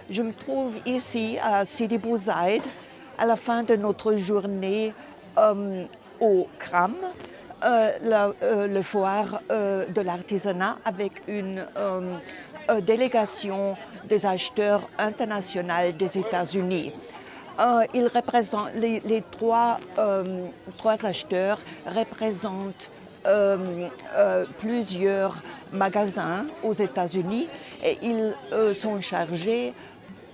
Je me trouve ici à Sidi Bou Saïd à la fin de notre journée au CRAM, le foire de l'artisanat avec une délégation des acheteurs internationaux des États-Unis. Ils représentent, les trois acheteurs représentent plusieurs magasins aux États-Unis et ils sont chargés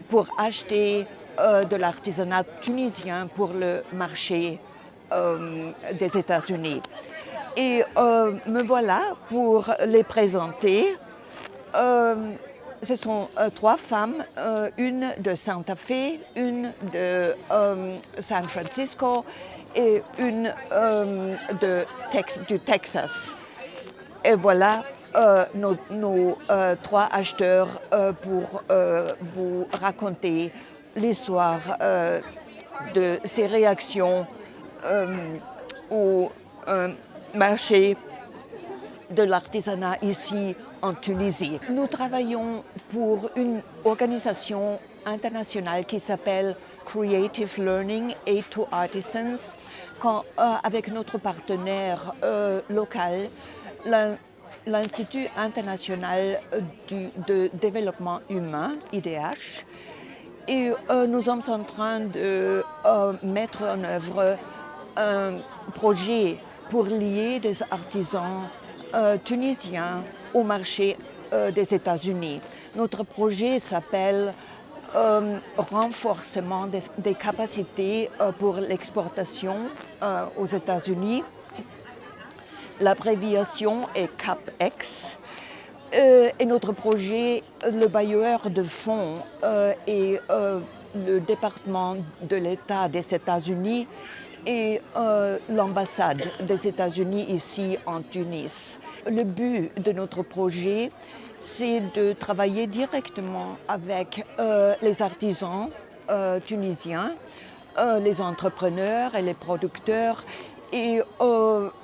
pour acheter de l'artisanat tunisien pour le marché des États-Unis. Et me voilà pour les présenter. Ce sont trois femmes, une de Santa Fe, une de San Francisco et une du Texas. Et voilà nos trois acheteurs pour vous raconter l'histoire de ces réactions au marché de l'artisanat ici en Tunisie. Nous travaillons pour une organisation internationale qui s'appelle Creative Learning Aid to Artisans, avec notre partenaire local, l'Institut international de développement humain, IDH. Et nous sommes en train de mettre en œuvre un projet pour lier des artisans tunisiens au marché des États-Unis. Notre projet s'appelle renforcement des capacités pour l'exportation aux États-Unis. L'abréviation est CAPEX. Et notre projet, le bailleur de fonds est le département de l'État des États-Unis et l'ambassade des États-Unis ici en Tunis. Le but de notre projet, c'est de travailler directement avec les artisans tunisiens, les entrepreneurs et les producteurs. Et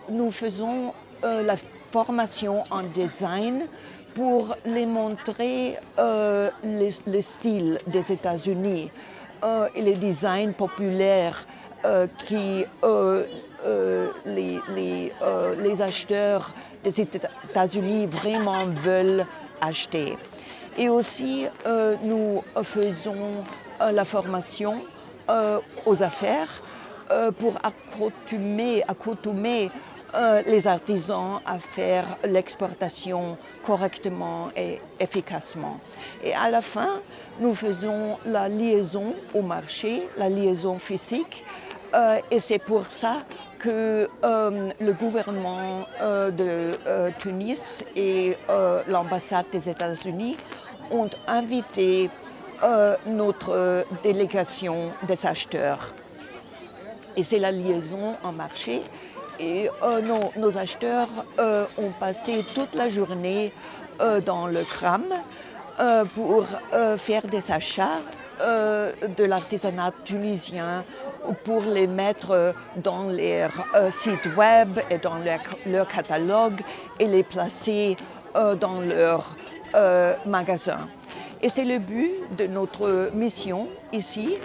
nous faisons la formation en design pour les montrer le style des États-Unis et les designs populaires qui les acheteurs des États-Unis vraiment veulent acheter. Et aussi, nous faisons la formation aux affaires pour accoutumer les artisans à faire l'exportation correctement et efficacement. Et à la fin, nous faisons la liaison au marché, la liaison physique. Et c'est pour ça que le gouvernement de Tunis et l'ambassade des États-Unis ont invité notre délégation des acheteurs. Et c'est la liaison en marché. Et nos acheteurs ont passé toute la journée dans le CRAM pour faire des achats de l'artisanat tunisien pour les mettre dans leur site web et dans leur catalogue et les placer dans leur magasin. Et c'est le but de notre mission ici.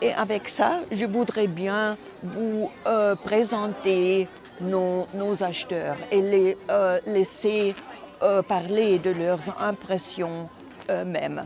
Et avec ça, je voudrais bien vous présenter nos acheteurs et les laisser parler de leurs impressions eux-mêmes.